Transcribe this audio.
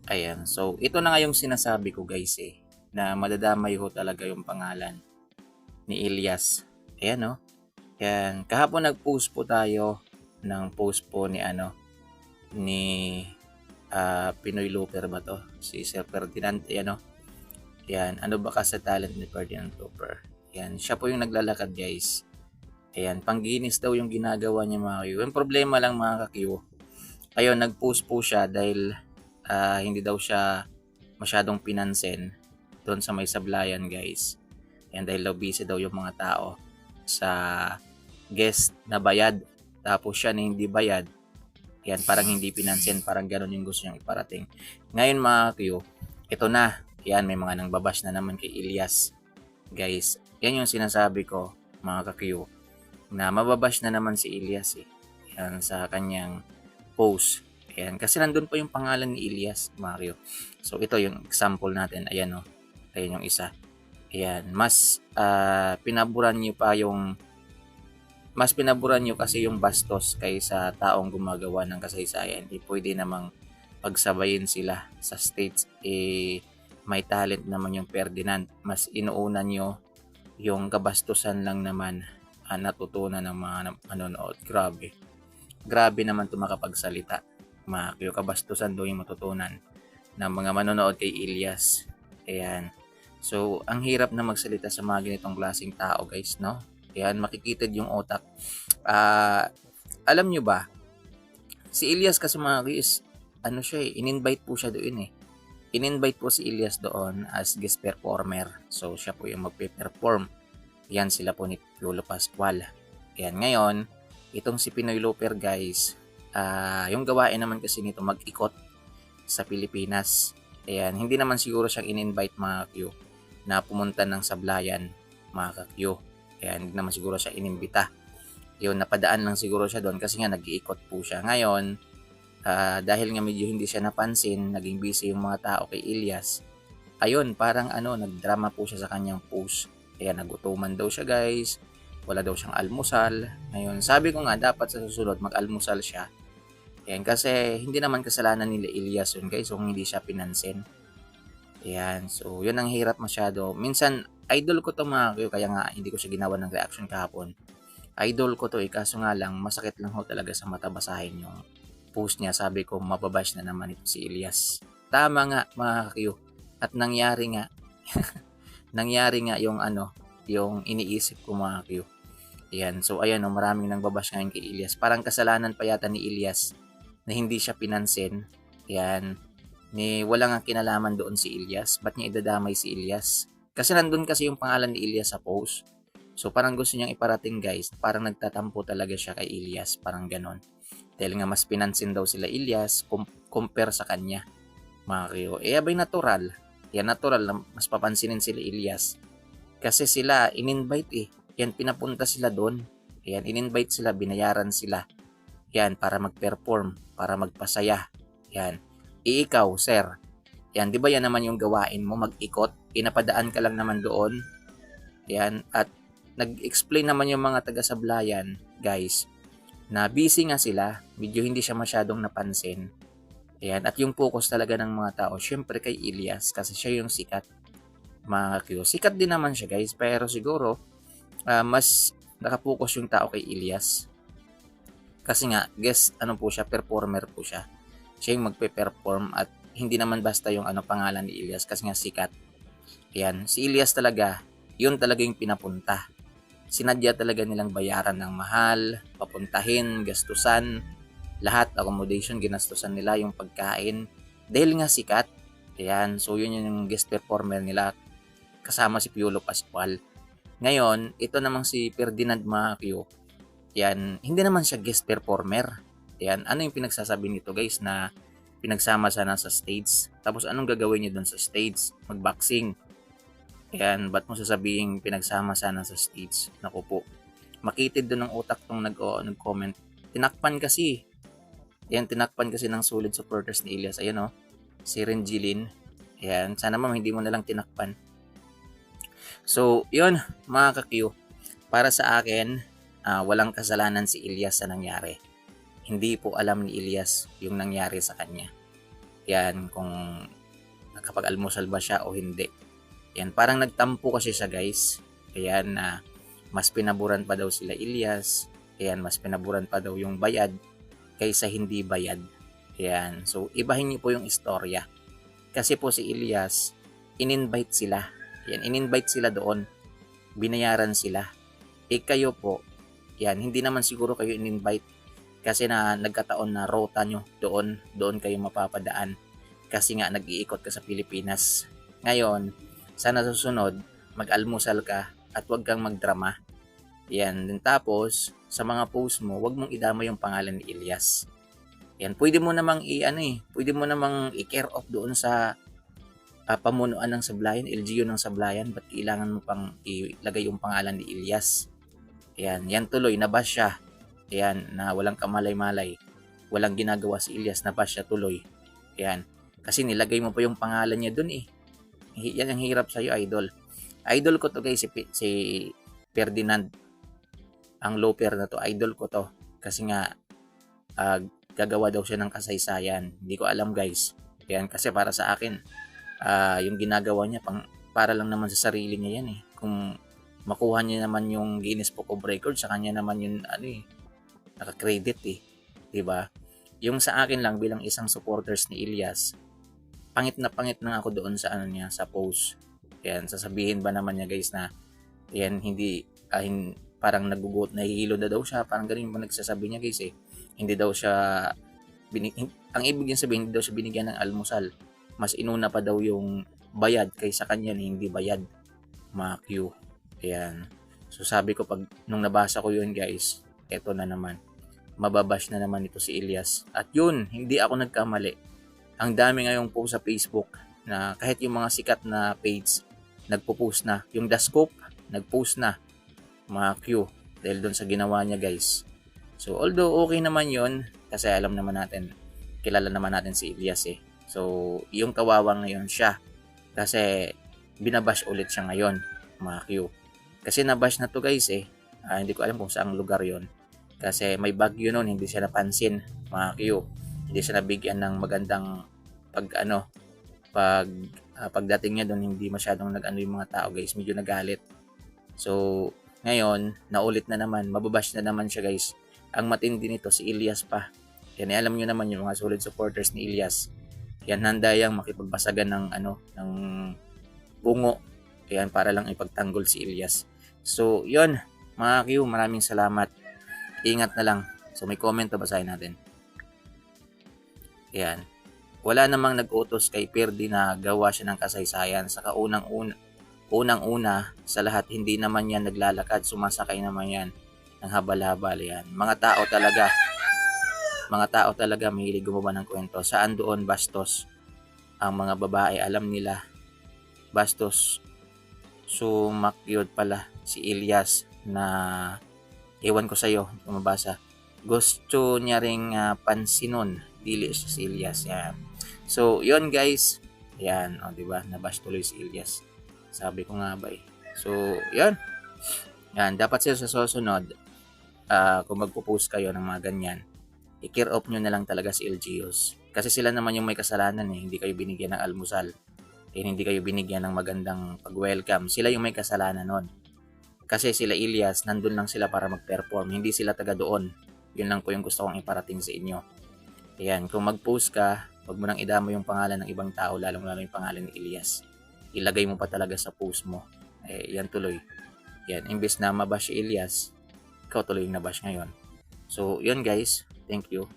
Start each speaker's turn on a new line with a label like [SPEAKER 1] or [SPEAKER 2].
[SPEAKER 1] Ayan. So, ito na nga yung sinasabi ko guys na madadamay ho talaga yung pangalan ni Elias. Ayan, no? Yan. Kahapon nag-post po tayo ng post po ni ni Pinoy Looper ba to? Si Sir Ferdinand. Ayan, no? Yan. Ano ba kasi talent ni Ferdinand Looper? Yan. Siya po yung naglalakad guys. Ayan. Pangginis daw yung ginagawa niya mga Q. Yung problema lang mga Q. Ayun, nag-post po siya dahil hindi daw siya masyadong pinansin doon sa may sablayan guys. Yan dahil daw busy daw yung mga tao sa guest na bayad. Tapos siya na hindi bayad. Yan, parang hindi pinansin. Parang ganun yung gusto niyang iparating. Ngayon mga Q, ito na. Yan, may mga nang babash na naman kay Elias. Guys, yan yung sinasabi ko mga ka-Q na mababash na naman si Elias Yan sa kanyang post. Ayan, kasi nandun po yung pangalan ni Elias Mario. So ito yung example natin. Ayan o. Ayan yung isa. Ayan, mas pinaburan nyo kasi yung bastos kaysa taong gumagawa ng kasaysayan. Hindi pwede namang pagsabayin sila sa stage. May talent naman yung Ferdinand. Mas inuuna nyo yung kabastusan lang naman natutunan ng mga manonood. Grabe. Grabe naman ito makapagsalita. Yung kabastusan doon yung matutunan ng mga manonood kay Elias. Ayan. So, ang hirap na magsalita sa mga ganitong klaseng tao guys, no? Ayan, makikitid yung otak. Alam nyo ba, si Elias kasi mga guys, in-invite po siya doon In-invite po si Elias doon as guest performer. So, siya po yung magpe-perform. Yan sila po ni Piolo Pascual. Ayan, ngayon, itong si Pinoy Looper guys, yung gawain naman kasi nito mag-ikot sa Pilipinas. Ayan, hindi naman siguro siyang in-invite mga Q na pumunta ng sablayan mga Q. Ayan, hindi naman siguro siya inimbita. Yun, napadaan lang siguro siya doon kasi nga nag-iikot po siya. Ngayon, dahil nga medyo hindi siya napansin, naging busy yung mga tao kay Elias. Ayun, parang nagdrama po siya sa kanyang post. Ayan, nagutuman daw siya guys. Wala daw siyang almusal. Ngayon, sabi ko nga dapat sa susunod mag-almusal siya. Ayan, kasi hindi naman kasalanan nila Elias yun guys kung hindi siya pinansin. Ayan, so yun ang hirap masyado. Minsan, idol ko to mga kayo, kaya nga hindi ko siya ginawa ng reaction kahapon. Idol ko to kaso nga lang, masakit lang ho talaga sa mata basahin yung post niya. Sabi ko, mababash na naman ito si Elias. Tama nga mga kayo. At nangyari nga, nangyari nga yung iniisip ko mga kayo. Ayan, so ayan maraming nang babash ngayon kay Elias. Parang kasalanan pa yata ni Elias na hindi siya pinansin. Ayan, wala nga kinalaman doon si Elias. Ba't niya idadamay si Elias? Kasi nandun kasi yung pangalan ni Elias sa post. So parang gusto niyang iparating guys, parang nagtatampo talaga siya kay Elias. Parang ganon. Dahil nga mas pinansin daw sila Elias compare sa kanya. Mga kayo. Abay natural. Yan natural na mas papansinin sila Elias. Kasi sila in-invite Yan pinapunta sila doon. Yan in-invite sila, binayaran sila. Yan para mag-perform, para magpasaya. Yan. Ikaw, sir. Yan, 'di ba yan naman yung gawain mo, mag-ikot. Pinapadaan ka lang naman doon. Yan, at nag-explain naman yung mga taga-sablayan, guys, na busy nga sila, medyo hindi siya masyadong napansin. Ayan, at yung focus talaga ng mga tao, syempre kay Elias, kasi siya yung sikat. Mga Q. Sikat din naman siya guys, pero siguro, mas nakapokus yung tao kay Elias. Kasi nga, po siya, performer po siya. Siya yung magpe-perform at hindi naman basta yung pangalan ni Elias kasi nga sikat. Ayan, si Elias talaga, yun talaga yung pinapunta. Sinadya talaga nilang bayaran ng mahal, papuntahin, gastusan, lahat, accommodation, ginastusan nila yung pagkain. Dahil nga sikat, ayan, so yun yung guest performer nila kasama si Piolo Pascual. Ngayon, ito namang si Ferdinand Macio, yan, hindi naman siya guest performer. Yan, ano yung pinagsasabi nito guys na pinagsama sana sa stage? Tapos anong gagawin niyo doon sa stage? Mag-boxing. Yan, ba't mo sasabihin pinagsama sana sa stage? Naku po. Makitid doon ng utak tong nag-comment. Tinakpan kasi. Yan, tinakpan kasi ng solid supporters ni Elias. Ayan si Renjilin. Yan, sana ma'am hindi mo nalang tinakpan. So, yun mga ka-Q. Para sa akin, walang kasalanan si Elias sa nangyari. Hindi po alam ni Elias yung nangyari sa kanya. Yan, kung nakapag-almusal ba siya o hindi. Yan, parang nagtampo kasi siya guys. Ayan, na mas pinaburan pa daw sila Ilyas. Ayan, mas pinaburan pa daw yung bayad kaysa hindi bayad. Ayan, so ibahin niyo po yung istorya. Kasi po si Ilyas, in-invite sila. Ayan, in-invite sila doon. Binayaran sila. Kayo po, yan, hindi naman siguro kayo in-invite kasi na nagkataon na rota nyo doon kayo mapapadaan kasi nga nag-iikot ka sa Pilipinas. Ngayon, sana susunod, mag-almusal ka at huwag kang magdrama. Yan, din tapos, sa mga post mo, huwag mong idama yung pangalan ni Ilyas. Yan, pwede mo namang pwede mo namang i-care off doon sa pamunuan ng Sablayan, LGU ng Sablayan, ba't kailangan mo pang ilagay yung pangalan ni Ilyas? Ayan, yan tuloy, nabash siya. Ayan, na walang kamalay-malay. Walang ginagawa si Ilyas, nabash siya tuloy. Ayan, kasi nilagay mo pa yung pangalan niya dun eh. Yan ang hirap sa'yo, idol. Idol ko to guys, si Ferdinand. Ang loper na to, idol ko to. Kasi nga, gagawa daw siya ng kasaysayan. Hindi ko alam guys. Ayan, kasi para sa akin, yung ginagawa niya, para lang naman sa sarili niya yan eh. Kung makuha niya naman yung Guinness Book of Records, sa kanya naman yung naka-credit eh. 'Di ba? Yung sa akin lang bilang isang supporters ni Ilyas, pangit na ako doon sa niya, sa post. Yan, sasabihin ba naman niya guys na yan hindi parang nagugot, nahihilo na daw siya, parang ganun yung nagsasabi niya guys eh. Hindi daw siya ang ibig niya sabihin, hindi daw siya binigyan ng almusal. Mas inuna pa daw yung bayad kaysa kanya na hindi bayad. Mga Q. Ayan. So sabi ko nung nabasa ko yun guys, eto na naman. Mababash na naman ito si Ilyas. At yun, hindi ako nagkamali. Ang dami ngayong post sa Facebook na kahit yung mga sikat na page nagpo-post na. Yung The Scoop, nag-post na. Mga Q. Dahil doon sa ginawa niya guys. So although okay naman yun, kasi alam naman natin, kilala naman natin si Ilyas eh. So yung kawawa ngayon siya. Kasi binabash ulit siya ngayon. Mga Q. Kasi nabash na to guys eh. Hindi ko alam kung saang lugar yon. Kasi may bagyo noon, hindi siya napansin, mga Q. Hindi siya nabigyan ng magandang pagdating niya doon, hindi masyadong yung mga tao guys, medyo nagalit. So, ngayon, naulit na naman, mababash na naman siya guys. Ang matindi nito, si Ilyas pa. Yan, alam niyo naman yung mga solid supporters ni Ilyas. Yan, handa yang makipagbasagan ng bungo. Yan, para lang ipagtanggol si Ilyas. So, yun, mga Q, maraming salamat. Ingat na lang. So, may comment na basahin natin. Yan. Wala namang nag-utos kay Perdi na gawa siya ng kasaysayan. Saka unang-una sa lahat, hindi naman yan naglalakad. Sumasakay naman yan ng habal-habal yan. Mga tao talaga mahilig gumawa ng kwento. Saan doon bastos? Ang mga babae, alam nila. Bastos. Sumakyod pala si Ilyas na ewan ko sa'yo, kung mabasa. Gusto niya ring pansinon, dili siya si Ilyas. Yan. So, yun guys. Yan, diba? Nabash tuloy si Ilyas. Sabi ko nga ba eh. So, yun. Yan, dapat sila sa susunod, kung magpo-post kayo ng mga ganyan, i-care off nyo na lang talaga si LGUs. Kasi sila naman yung may kasalanan eh. Hindi kayo binigyan ng almusal. Hindi kayo binigyan ng magandang pag-welcome. Sila yung may kasalanan nun. Kasi sila Ilyas, nandun lang sila para mag-perform. Hindi sila taga doon. Yun lang po yung gusto kong iparating sa inyo. Ayan, kung mag-post ka, wag mo nang idama yung pangalan ng ibang tao, lalong yung pangalan ni Ilyas. Ilagay mo pa talaga sa post mo. Yan tuloy. Yan, imbes na mabash si Ilyas, ikaw tuloy yung nabash ngayon. So, yun guys. Thank you.